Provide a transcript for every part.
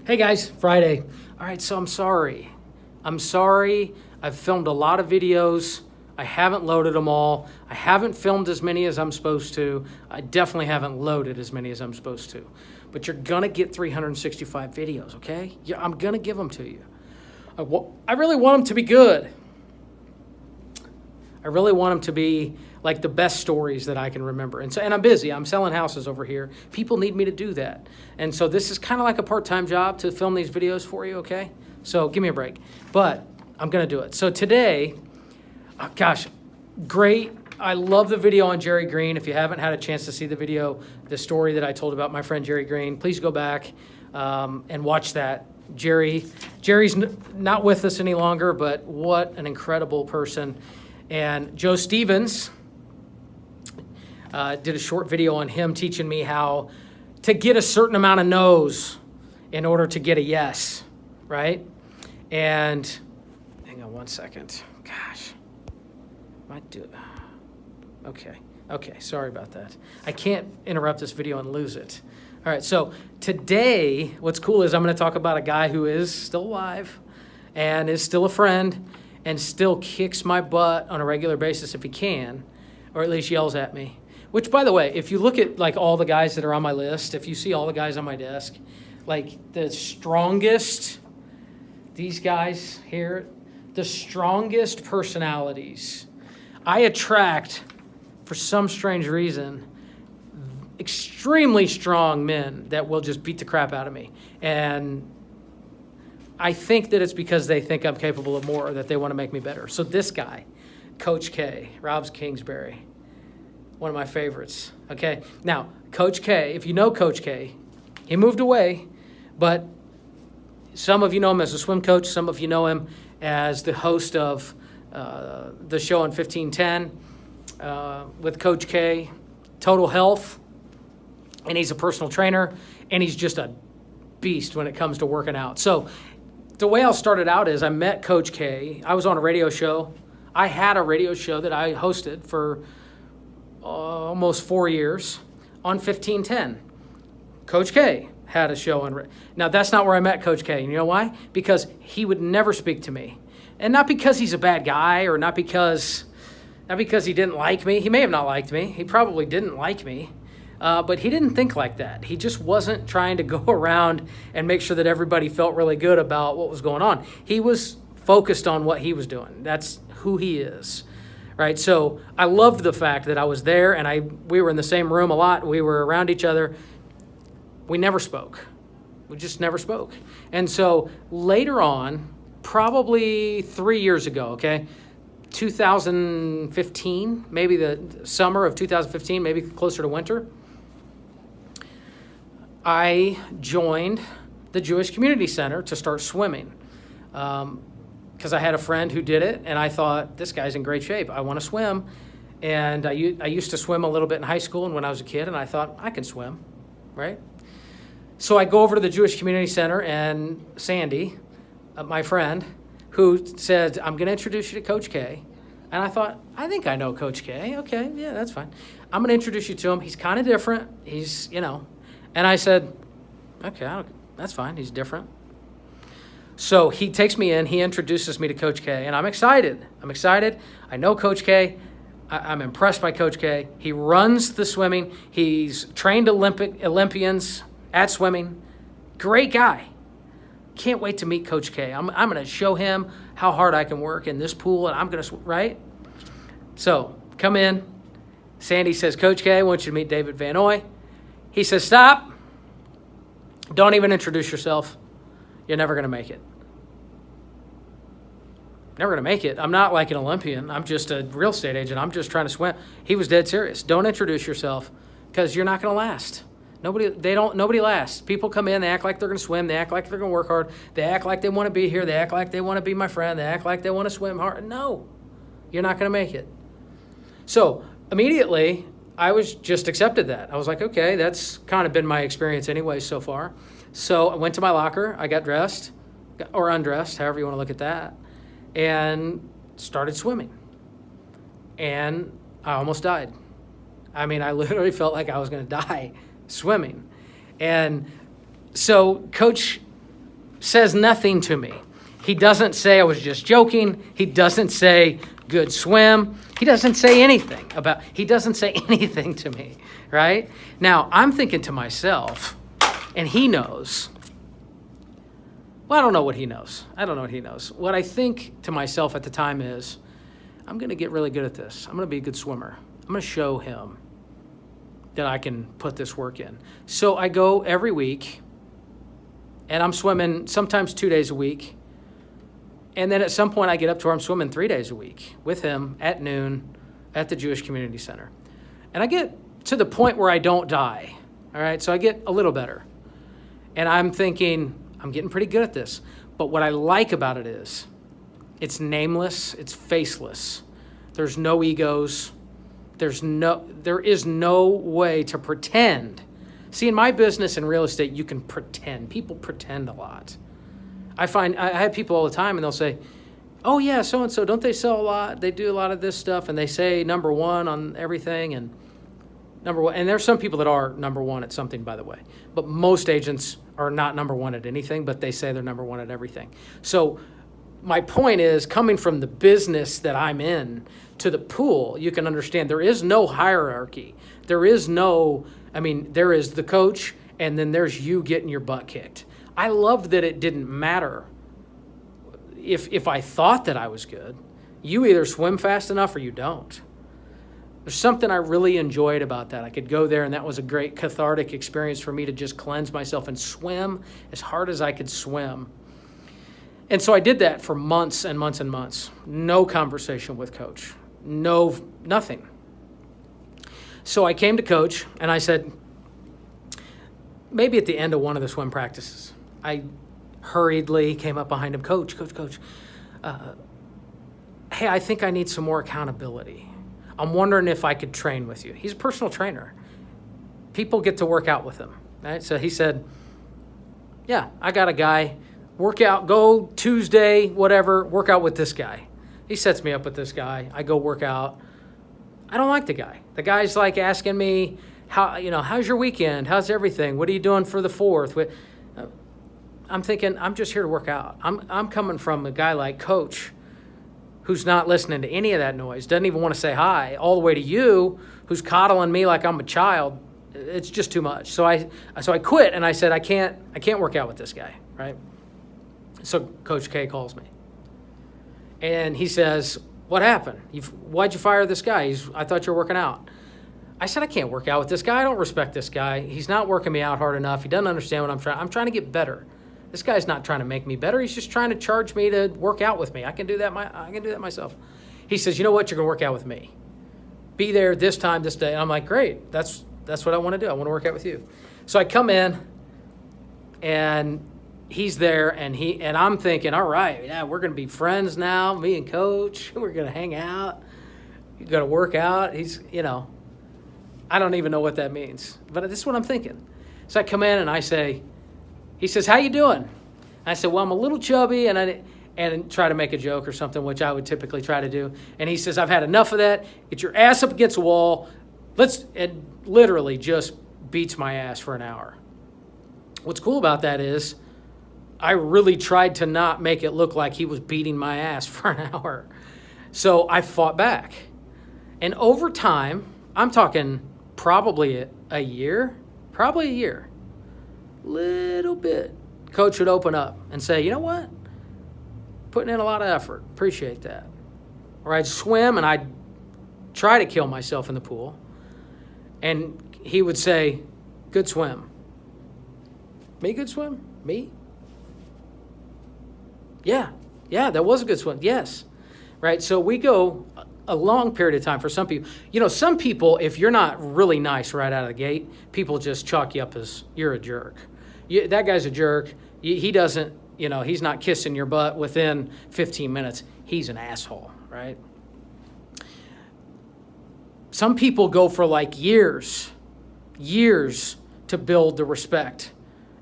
Hey guys, Friday. All right, so I'm sorry. I've filmed a lot of videos. I haven't loaded them all. I haven't filmed as many as I'm supposed to. I definitely haven't loaded as many as I'm supposed to. But you're gonna get 365 videos, okay? Yeah, I'm gonna give them to you. I really want them to be good. I really want them to be like the best stories that I can remember. And I'm busy. I'm selling houses over here. People need me to do that. And so this is kind of like a part-time job to film these videos for you, okay? So give me a break. But I'm going to do it. So today, great. I love the video on Jerry Green. If you haven't had a chance to see the video, the story that I told about my friend Jerry Green, please go back and watch that. Jerry's not with us any longer, but what an incredible person. And Joe Stevens did a short video on him teaching me how to get a certain amount of no's in order to get a yes, right? And hang on one second. Gosh, might do it. Okay, sorry about that. I can't interrupt this video and lose it. All right, so today, what's cool is I'm going to talk about a guy who is still alive and is still a friend and still kicks my butt on a regular basis if he can, or at least yells at me. Which, by the way, if you look at like all the guys that are on my list, if you see all the guys on my desk, like the strongest, these guys here, the strongest personalities, I attract, for some strange reason, extremely strong men that will just beat the crap out of me. And I think that it's because they think I'm capable of more or that they want to make me better. So this guy, Coach K, Rob Kingsbury, one of my favorites. Okay, now Coach K, if you know Coach K, he moved away, but some of you know him as a swim coach. Some of you know him as the host of the show on 1510 with Coach K, Total Health, and he's a personal trainer, and he's just a beast when it comes to working out. So the way I started out is I met Coach K. I was on a radio show. I had a radio show that I hosted for almost 4 years on 1510. Coach K had a show on. Now, that's not where I met Coach K. You know why? Because he would never speak to me. And not because he's a bad guy or not because he didn't like me. He may have not liked me. He probably didn't like me. But he didn't think like that. He just wasn't trying to go around and make sure that everybody felt really good about what was going on. He was focused on what he was doing. That's who he is, right? So I loved the fact that I was there and we were in the same room a lot. We were around each other. We never spoke. We just never spoke. And so later on, probably 3 years ago, okay, 2015, maybe the summer of 2015, maybe closer to winter, I joined the Jewish Community Center to start swimming because I had a friend who did it, and I thought, this guy's in great shape. I want to swim. And I used to swim a little bit in high school and when I was a kid, and I thought, I can swim, right? So I go over to the Jewish Community Center, and Sandy, my friend, who said, I'm going to introduce you to Coach K. And I thought, I think I know Coach K. Okay, yeah, that's fine. I'm going to introduce you to him. He's kind of different. He's, And I said, okay, that's fine. He's different. So he takes me in. He introduces me to Coach K. And I'm excited. I know Coach K. I'm impressed by Coach K. He runs the swimming. He's trained Olympians at swimming. Great guy. Can't wait to meet Coach K. I'm going to show him how hard I can work in this pool, and I'm going to, right? So, come in. Sandy says, Coach K, I want you to meet David Van Oy. He says, stop. Don't even introduce yourself. You're never going to make it. Never going to make it. I'm not like an Olympian. I'm just a real estate agent. I'm just trying to swim. He was dead serious. Don't introduce yourself because you're not going to last. Nobody lasts. People come in, they act like they're going to swim, they act like they're going to work hard, they act like they want to be here, they act like they want to be my friend, they act like they want to swim hard. No, you're not going to make it. So immediately, I was just accepted that. I was like, okay, that's kind of been my experience anyway so far. So I went to my locker, I got dressed, or undressed, however you want to look at that, and started swimming. And I almost died. I mean, I literally felt like I was going to die swimming. And so Coach says nothing to me. He doesn't say I was just joking. He doesn't say good swim. He doesn't say anything to me, right? Now, I'm thinking to myself, and he knows. Well, I don't know what he knows. What I think to myself at the time is, I'm going to get really good at this. I'm going to be a good swimmer. I'm going to show him that I can put this work in. So I go every week, and I'm swimming sometimes 2 days a week. And then at some point I get up to where I'm swimming 3 days a week with him at noon at the Jewish Community Center. And I get to the point where I don't die, all right? So I get a little better. And I'm thinking, I'm getting pretty good at this. But what I like about it is it's nameless, it's faceless. There's no egos. There is no way to pretend. See, in my business in real estate, you can pretend. People pretend a lot. I have people all the time, and they'll say, oh, yeah, so-and-so, don't they sell a lot? They do a lot of this stuff, and they say number one on everything, and number one. And there's some people that are number one at something, by the way. But most agents are not number one at anything, but they say they're number one at everything. So my point is, coming from the business that I'm in to the pool, you can understand there is no hierarchy. There is the coach, and then there's you getting your butt kicked. I loved that it didn't matter if I thought that I was good. You either swim fast enough or you don't. There's something I really enjoyed about that. I could go there, and that was a great cathartic experience for me to just cleanse myself and swim as hard as I could swim. And so I did that for months and months and months. No conversation with Coach. Nothing. So I came to Coach, and I said, maybe at the end of one of the swim practices, I hurriedly came up behind him, Coach, hey, I think I need some more accountability. I'm wondering if I could train with you. He's a personal trainer. People get to work out with him, right? So he said, yeah, I got a guy. Go Tuesday, whatever, work out with this guy. He sets me up with this guy. I go work out. I don't like the guy. The guy's like asking me, how's your weekend? How's everything? What are you doing for the 4th? I'm thinking, I'm just here to work out. I'm coming from a guy like Coach who's not listening to any of that noise, doesn't even want to say hi, all the way to you who's coddling me like I'm a child. It's just too much. So I quit, and I said, I can't work out with this guy, right? So Coach K calls me, and he says, what happened? Why'd you fire this guy? I thought you were working out. I said, I can't work out with this guy. I don't respect this guy. He's not working me out hard enough. He doesn't understand what I'm trying. I'm trying to get better. This guy's not trying to make me better. He's just trying to charge me to work out with me. I can do that myself. He says, you know what? You're going to work out with me. Be there this time, this day. And I'm like, great. That's what I want to do. I want to work out with you. So I come in, and he's there, and I'm thinking, all right, yeah, we're going to be friends now. Me and Coach, we're going to hang out. You're going to work out. I don't even know what that means, but this is what I'm thinking. So I come in, and he says, how you doing? I said, well, I'm a little chubby, and try to make a joke or something, which I would typically try to do. And he says, I've had enough of that. Get your ass up against the wall. And literally just beats my ass for an hour. What's cool about that is I really tried to not make it look like he was beating my ass for an hour. So I fought back. And over time, I'm talking probably a year, little bit, Coach would open up and say, you know what? Putting in a lot of effort. Appreciate that. Or I'd swim, and I'd try to kill myself in the pool. And he would say, good swim. Me good swim? Me? Yeah, that was a good swim. Yes. Right? So we go a long period of time for some people. Some people, if you're not really nice right out of the gate, people just chalk you up as you're a jerk. That guy's a jerk. He doesn't, he's not kissing your butt within 15 minutes. He's an asshole, right? Some people go for like years to build the respect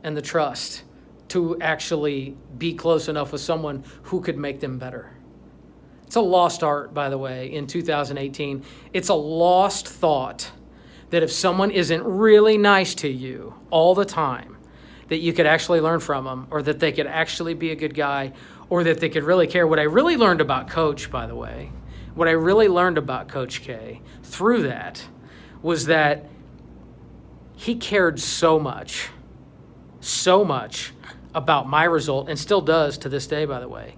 and the trust to actually be close enough with someone who could make them better. It's a lost art, by the way, in 2018. It's a lost thought that if someone isn't really nice to you all the time, that you could actually learn from them, or that they could actually be a good guy, or that they could really care. What I really learned about Coach, by the way, what I really learned about Coach K through that was that he cared so much about my result, and still does to this day, by the way,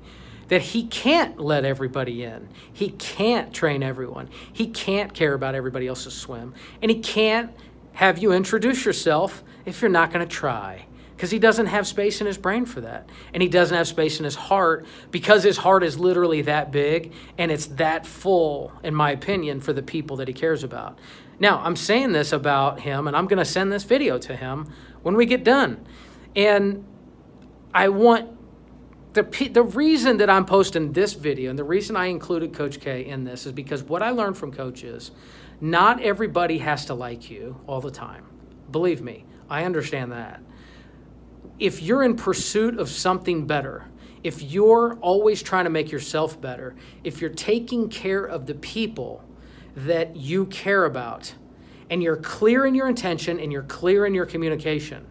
that he can't let everybody in. He can't train everyone. He can't care about everybody else's swim. And he can't have you introduce yourself if you're not going to try, because he doesn't have space in his brain for that. And he doesn't have space in his heart, because his heart is literally that big and it's that full, in my opinion, for the people that he cares about. Now, I'm saying this about him, and I'm going to send this video to him when we get done. And I want the reason that I'm posting this video, and the reason I included Coach K in this, is because what I learned from Coach is not everybody has to like you all the time. Believe me, I understand that. If you're in pursuit of something better, if you're always trying to make yourself better, if you're taking care of the people that you care about, and you're clear in your intention and you're clear in your communication,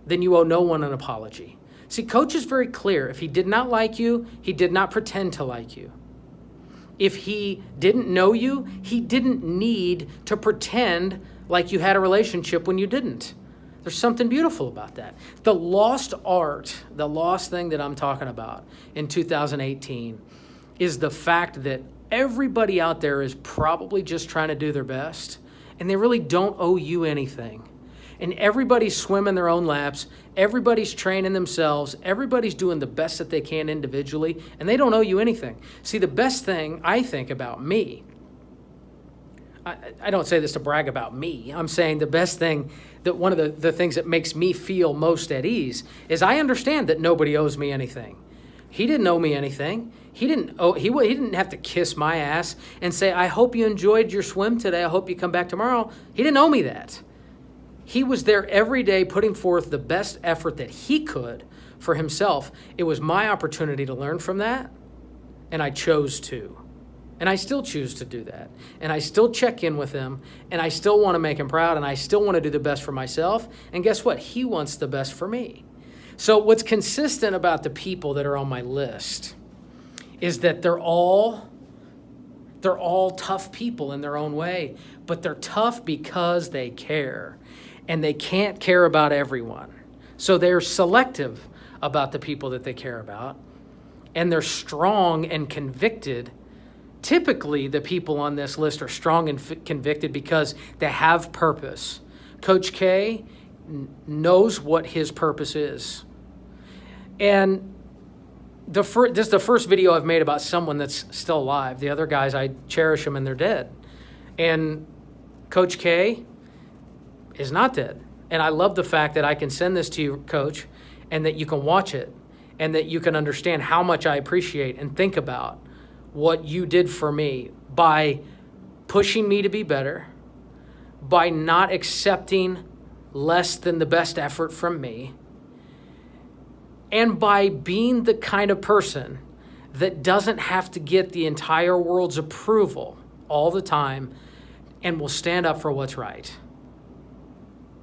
then you owe no one an apology. See, Coach is very clear. If he did not like you, he did not pretend to like you. If he didn't know you, he didn't need to pretend like you had a relationship when you didn't. There's something beautiful about that. The lost art, the lost thing that I'm talking about in 2018 is the fact that everybody out there is probably just trying to do their best, and they really don't owe you anything. And everybody's swimming their own laps. Everybody's training themselves. Everybody's doing the best that they can individually, and they don't owe you anything. See, the best thing I think about me, I don't say this to brag about me. I'm saying the best thing, that one of the things that makes me feel most at ease is I understand that nobody owes me anything. He didn't owe me anything. He didn't have to kiss my ass and say, I hope you enjoyed your swim today. I hope you come back tomorrow. He didn't owe me that. He was there every day putting forth the best effort that he could for himself. It was my opportunity to learn from that, and I chose to. And I still choose to do that. And I still check in with him, and I still want to make him proud, and I still want to do the best for myself. And guess what? He wants the best for me. So what's consistent about the people that are on my list is that they're all tough people in their own way, but they're tough because they care. And they can't care about everyone. So they're selective about the people that they care about. And they're strong and convicted. Typically, the people on this list are strong and convicted because they have purpose. Coach K knows what his purpose is. And this is the first video I've made about someone that's still alive. The other guys, I cherish them and they're dead. And Coach K is not dead. And I love the fact that I can send this to you, Coach, and that you can watch it, and that you can understand how much I appreciate and think about what you did for me by pushing me to be better, by not accepting less than the best effort from me, and by being the kind of person that doesn't have to get the entire world's approval all the time and will stand up for what's right.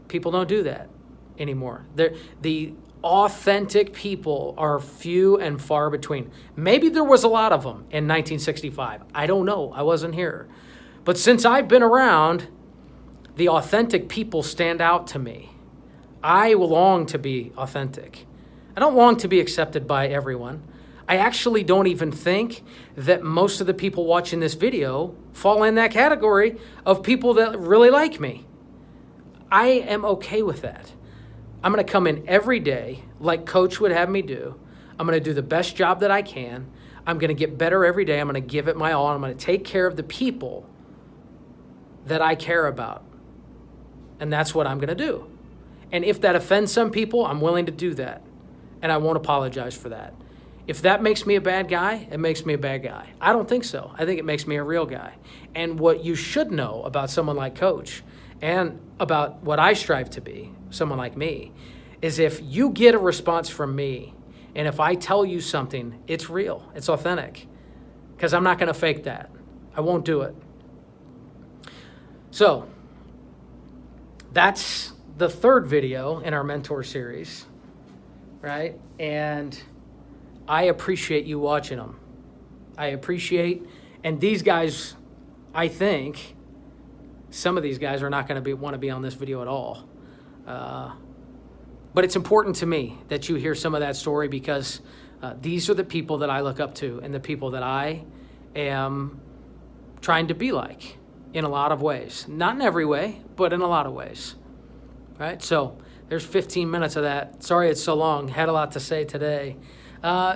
People don't do that anymore. The authentic people are few and far between. Maybe there was a lot of them in 1965. I don't know. I wasn't here. But since I've been around, the authentic people stand out to me. I long to be authentic. I don't long to be accepted by everyone. I actually don't even think that most of the people watching this video fall in that category of people that really like me. I am okay with that. I'm going to come in every day like Coach would have me do. I'm going to do the best job that I can. I'm going to get better every day. I'm going to give it my all. I'm going to take care of the people that I care about. And that's what I'm going to do. And if that offends some people, I'm willing to do that. And I won't apologize for that. If that makes me a bad guy, it makes me a bad guy. I don't think so. I think it makes me a real guy. And what you should know about someone like Coach and about what I strive to be, someone like me, is if you get a response from me, and if I tell you something, it's real, it's authentic, because I'm not going to fake that. I won't do it. So that's the third video in our mentor series, right? And I appreciate you watching them. I appreciate, and these guys, I think, some of these guys are not going to want to be on this video at all. But it's important to me that you hear some of that story, because these are the people that I look up to and the people that I am trying to be like in a lot of ways. Not in every way, but in a lot of ways. Right? So there's 15 minutes of that. Sorry it's so long. Had a lot to say today.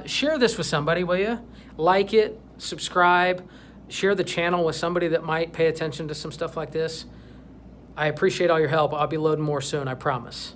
Share this with somebody, will you? Like it, subscribe, share the channel with somebody that might pay attention to some stuff like this. I appreciate all your help. I'll be loading more soon, I promise.